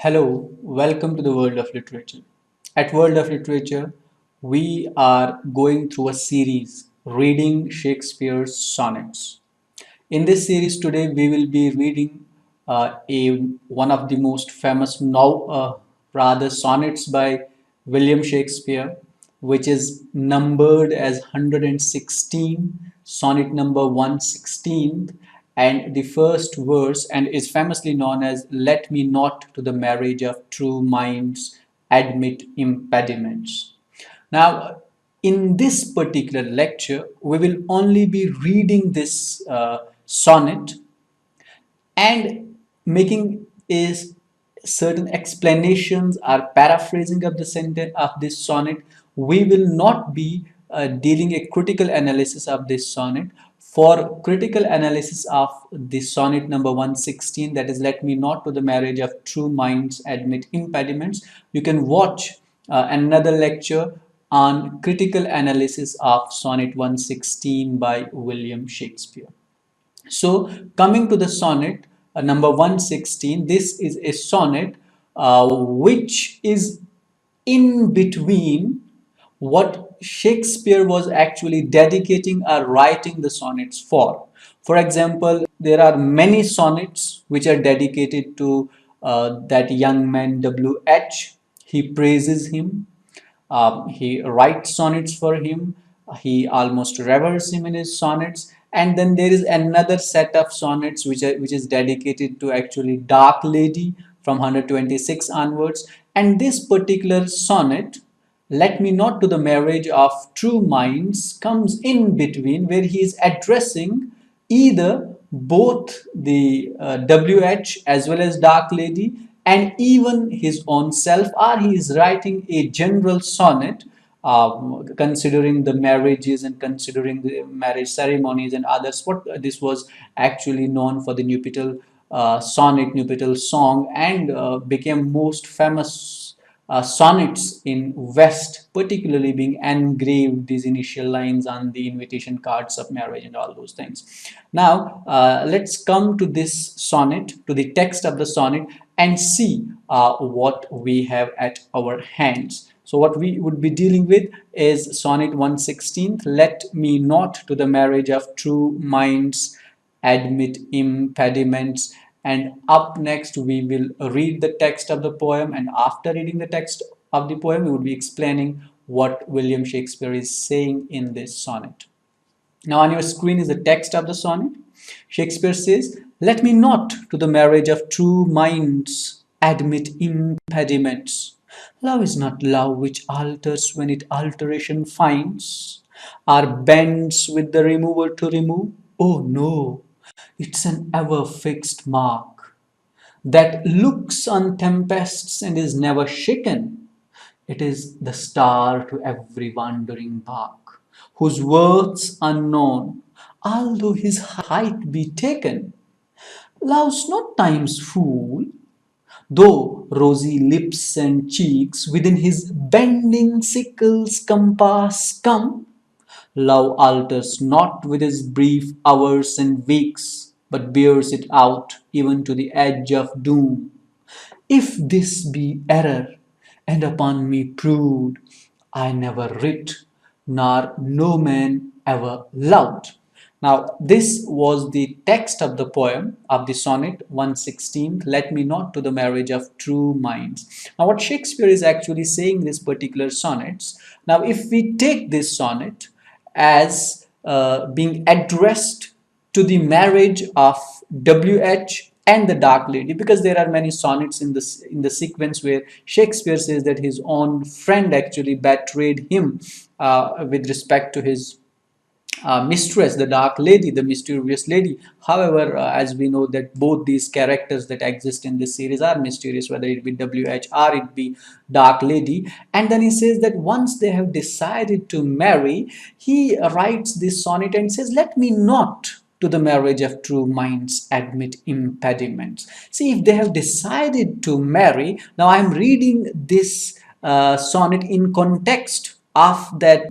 Hello, welcome to the World of Literature. At World of Literature, we are going through a series reading Shakespeare's sonnets. In this series today, we will be reading one of the most famous rather sonnets by William Shakespeare, which is numbered as 116, sonnet number 116, and the first verse, and is famously known as "Let me not to the marriage of true minds admit impediments." Now, in this particular lecture, we will only be reading this sonnet and making is certain explanations or paraphrasing of the sentence of this sonnet. We will not be dealing a critical analysis of this sonnet. For critical analysis of the sonnet number 116, that is "Let me not to the marriage of true minds admit impediments," you can watch another lecture on critical analysis of sonnet 116 by William Shakespeare. So, coming to the sonnet number 116, this is a sonnet which is in between what Shakespeare was actually dedicating or writing the sonnets for. For example, there are many sonnets which are dedicated to that young man W.H. He praises him, he writes sonnets for him. He almost reveres him in his sonnets. And then there is another set of sonnets which is dedicated to actually Dark Lady from 126 onwards. And this particular sonnet, "Let me not to the marriage of true minds," comes in between, where he is addressing either both the WH as well as Dark Lady and even his own self, or he is writing a general sonnet considering the marriages and considering the marriage ceremonies and others. What this was actually known for the nuptial sonnet, nuptial song, and became most famous sonnets in West, particularly being engraved these initial lines on the invitation cards of marriage and all those things. Now, let's come to this sonnet, to the text of the sonnet, and see what we have at our hands. So what we would be dealing with is sonnet 116, "Let me not to the marriage of true minds admit impediments." And up next, we will read the text of the poem. And after reading the text of the poem, we would be explaining what William Shakespeare is saying in this sonnet. Now, on your screen is the text of the sonnet. Shakespeare says, "Let me not to the marriage of true minds admit impediments. Love is not love which alters when it alteration finds, or bends with the remover to remove. Oh no, it's an ever fixed mark that looks on tempests and is never shaken. It is the star to every wandering bark, whose worth's unknown, although his height be taken. Love's not time's fool, though rosy lips and cheeks within his bending sickle's compass come. Love alters not with his brief hours and weeks, but bears it out even to the edge of doom. If this be error, and upon me proved, I never writ, nor no man ever loved." Now, this was the text of the poem of the sonnet 116, "Let me not to the marriage of true minds." Now, what Shakespeare is actually saying in this particular sonnets, now if we take this sonnet as being addressed to the marriage of WH and the Dark Lady, because there are many sonnets in the sequence where Shakespeare says that his own friend actually betrayed him with respect to his mistress, the Dark Lady, the mysterious lady. However, as we know that both these characters that exist in this series are mysterious, whether it be WH or it be Dark Lady. And then he says that once they have decided to marry, he writes this sonnet and says, "Let me not to the marriage of true minds admit impediments." See, if they have decided to marry, now I'm reading this sonnet in context of that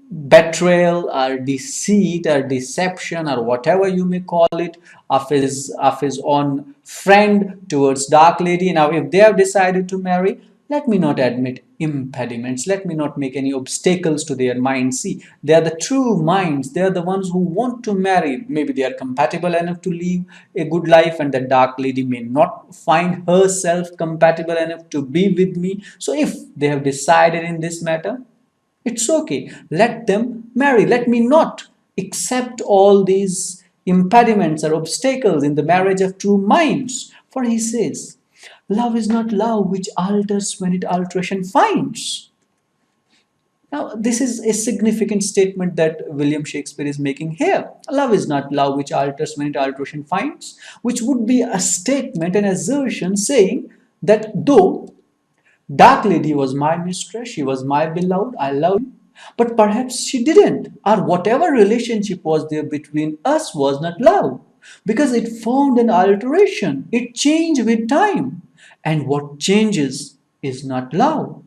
betrayal or deceit or deception or whatever you may call it of his own friend towards dark lady. Now if they have decided to marry, let me not admit impediments, let me not make any obstacles to their minds. See, they are the true minds, they are the ones who want to marry. Maybe they are compatible enough to live a good life, and the dark lady may not find herself compatible enough to be with me. So if they have decided in this matter, it's okay. Let them marry. Let me not accept all these impediments or obstacles in the marriage of true minds. For he says, love is not love which alters when it alteration finds. Now, this is a significant statement that William Shakespeare is making here. Love is not love which alters when it alteration finds, which would be a statement, an assertion saying that though Dark Lady was my mistress, she was my beloved, I loved her, but perhaps she didn't, or whatever relationship was there between us was not love, because it found an alteration, it changed with time, and what changes is not love.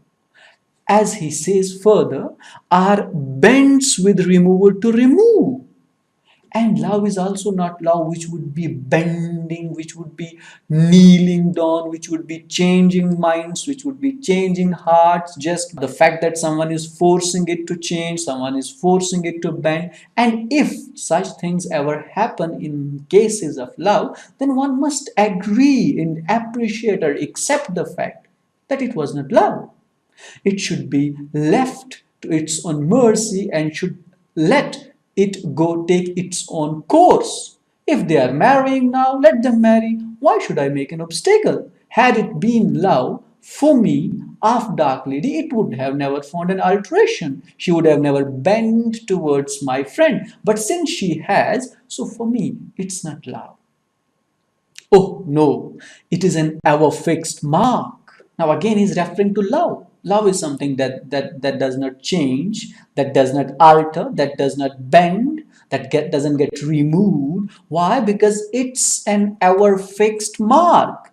As he says further, are bends with remover to remove. And love is also not love which would be bending, which would be kneeling down, which would be changing minds, which would be changing hearts. Just the fact that someone is forcing it to change, someone is forcing it to bend. And if such things ever happen in cases of love, then one must agree and appreciate or accept the fact that it was not love. It should be left to its own mercy and should let it go take its own course. If they are marrying now, let them marry. Why should I make an obstacle? Had it been love, for me, of Dark Lady, it would have never found an alteration. She would have never bent towards my friend. But since she has, so for me, it's not love. Oh no, it is an ever fixed mark. Now again he's referring to love. Love is something that does not change, that does not alter, that does not bend, doesn't get removed. Why? Because it's an ever fixed mark.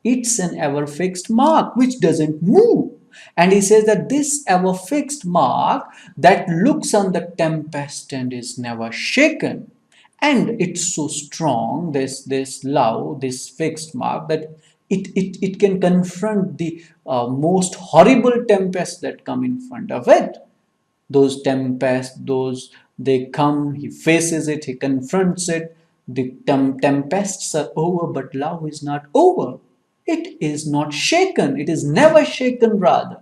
It's an ever fixed mark which doesn't move. And he says that this ever fixed mark that looks on the tempest and is never shaken. And it's so strong, this love, this fixed mark, that it can confront the most horrible tempests that come in front of it. Those tempests, those they come, he faces it, he confronts it. The tempests are over, but love is not over. It is not shaken, it is never shaken, rather.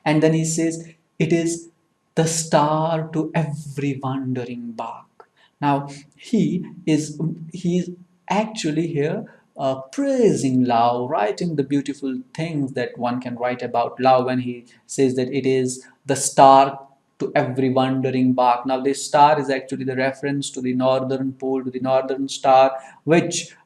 And then he says, it is the star to every wandering bark. Now he is actually here praising love, writing the beautiful things that one can write about love when he says that it is the star to every wandering bark. Now this star is actually the reference to the northern pole, to the northern star, which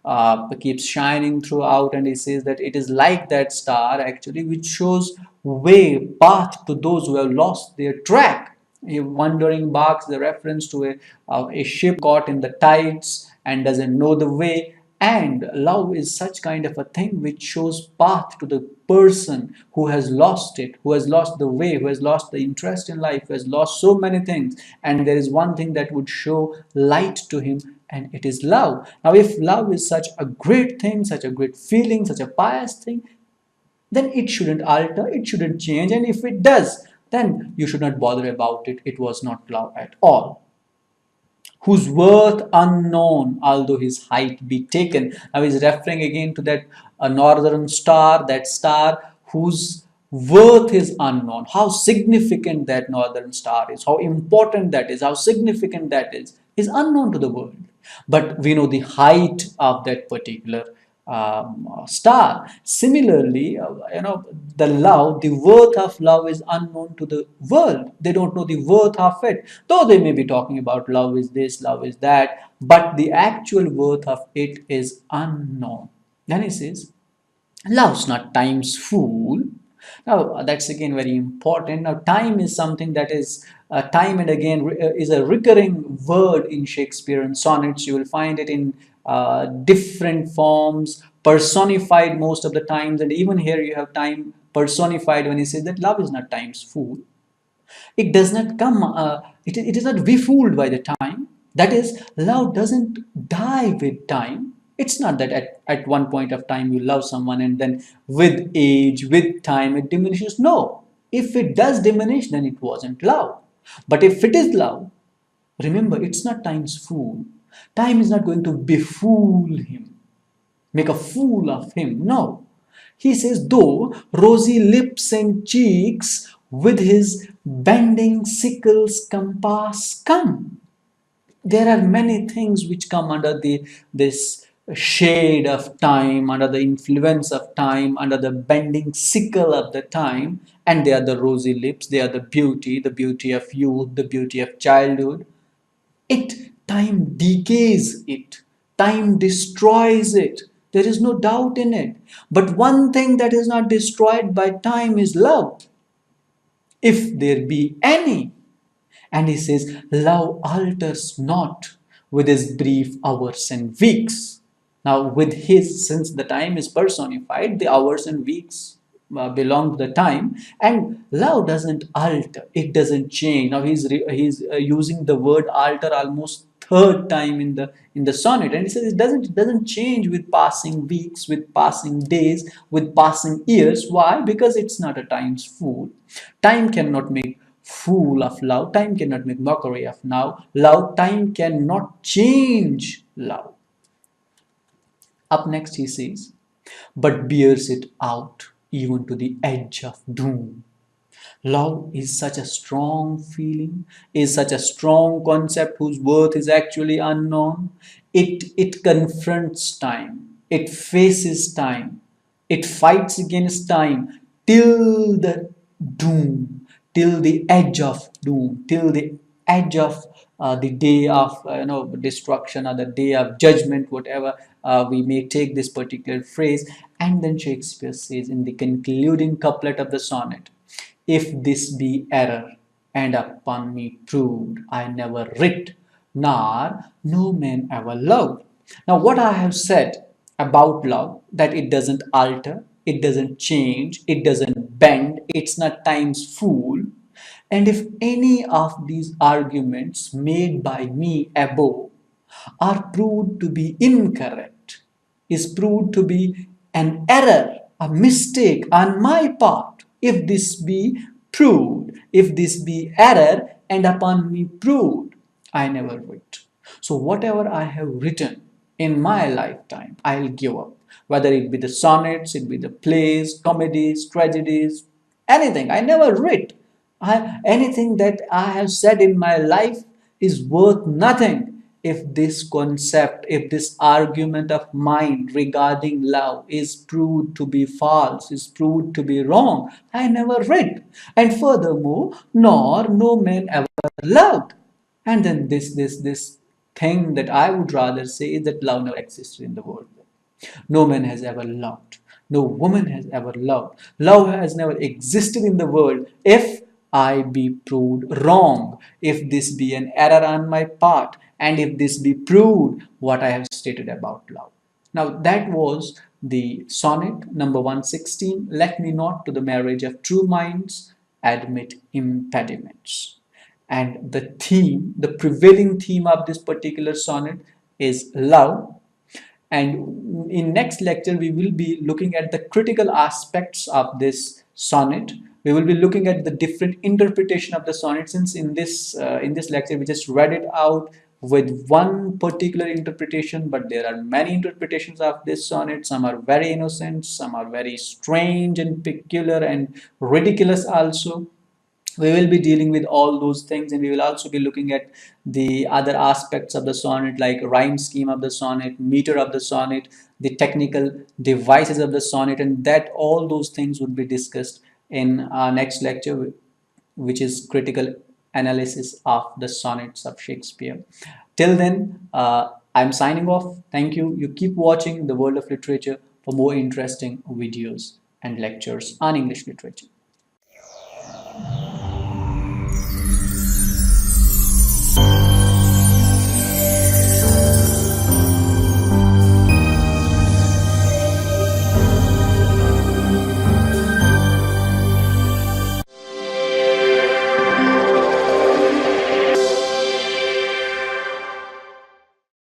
keeps shining throughout, and he says that it is like that star actually which shows way, path to those who have lost their track. A wandering bark is a reference to a ship caught in the tides and doesn't know the way. And love is such kind of a thing which shows path to the person who has lost it, who has lost the way, who has lost the interest in life, who has lost so many things. And there is one thing that would show light to him, and it is love. Now, if love is such a great thing, such a great feeling, such a pious thing, then it shouldn't alter, it shouldn't change. And if it does, then you should not bother about it. It was not love at all. Whose worth unknown, although his height be taken. Now he's referring again to that northern star, that star whose worth is unknown. How significant that northern star is, how important that is, how significant that is unknown to the world. But we know the height of that particular star. Similarly, the love, the worth of love is unknown to the world. They don't know the worth of it, though they may be talking about love is this, love is that, but the actual worth of it is unknown. Then he says, love's not time's fool. Now, that's again very important. Now, time is something that is, time and again is a recurring word in Shakespeare and sonnets. You will find it in different forms, personified most of the times. And even here you have time personified when he says that love is not time's fool. It does not come, it is not befooled by the time. That is, love doesn't die with time. It's not that at one point of time you love someone and then with age, with time, it diminishes. No. If it does diminish, then it wasn't love. But if it is love, remember, it's not time's fool. Time is not going to befool him, make a fool of him. No. He says, though rosy lips and cheeks with his bending sickles compass come. There are many things which come under this shade of time, under the influence of time, under the bending sickle of the time, and they are the rosy lips, they are the beauty of youth, the beauty of childhood. It, time decays it, time destroys it. There is no doubt in it. But one thing that is not destroyed by time is love, if there be any. And he says, love alters not with his brief hours and weeks. Now, with his, since the time is personified, the hours and weeks belong to the time, and love doesn't alter, it doesn't change. Now, he's using the word alter almost third time in the sonnet, and he says it doesn't change with passing weeks, with passing days, with passing years. Why? Because it's not a time's fool. Time cannot make fool of love. Time cannot make mockery of now. Love, time cannot change love. Up next he says, but bears it out even to the edge of doom. Love is such a strong feeling, is such a strong concept whose worth is actually unknown. It confronts time, it faces time, it fights against time till the doom, till the edge of doom, till the edge of the day of destruction or the day of judgment, whatever we may take this particular phrase. And then Shakespeare says in the concluding couplet of the sonnet, if this be error, and upon me proved, I never writ, nor no man ever loved. Now, what I have said about love, that it doesn't alter, it doesn't change, it doesn't bend, it's not time's fool. And if any of these arguments made by me above are proved to be incorrect, is proved to be an error, a mistake on my part, if this be proved, if this be error and upon me proved, I never writ. So whatever I have written in my lifetime, I'll give up. Whether it be the sonnets, it be the plays, comedies, tragedies, anything. I never writ. Anything that I have said in my life is worth nothing if this concept, if this argument of mine regarding love is proved to be false, is proved to be wrong. I never read. And furthermore, nor no man ever loved. And then this thing that I would rather say is that love never existed in the world. No man has ever loved. No woman has ever loved. Love has never existed in the world if I be proved wrong, if this be an error on my part, and if this be proved what I have stated about love. Now, that was the sonnet number 116. Let me not to the marriage of true minds admit impediments. And the theme, the prevailing theme of this particular sonnet is love. And in next lecture, we will be looking at the critical aspects of this sonnet. We will be looking at the different interpretation of the sonnet. Since in this lecture we just read it out with one particular interpretation, but there are many interpretations of this sonnet. Some are very innocent, some are very strange and peculiar and ridiculous also. We will be dealing with all those things, and we will also be looking at the other aspects of the sonnet, like rhyme scheme of the sonnet, meter of the sonnet, the technical devices of the sonnet, and that all those things would be discussed in our next lecture, which is critical analysis of the sonnets of Shakespeare. Till then, I'm signing off. Thank you. You keep watching The World of Literature for more interesting videos and lectures on English literature.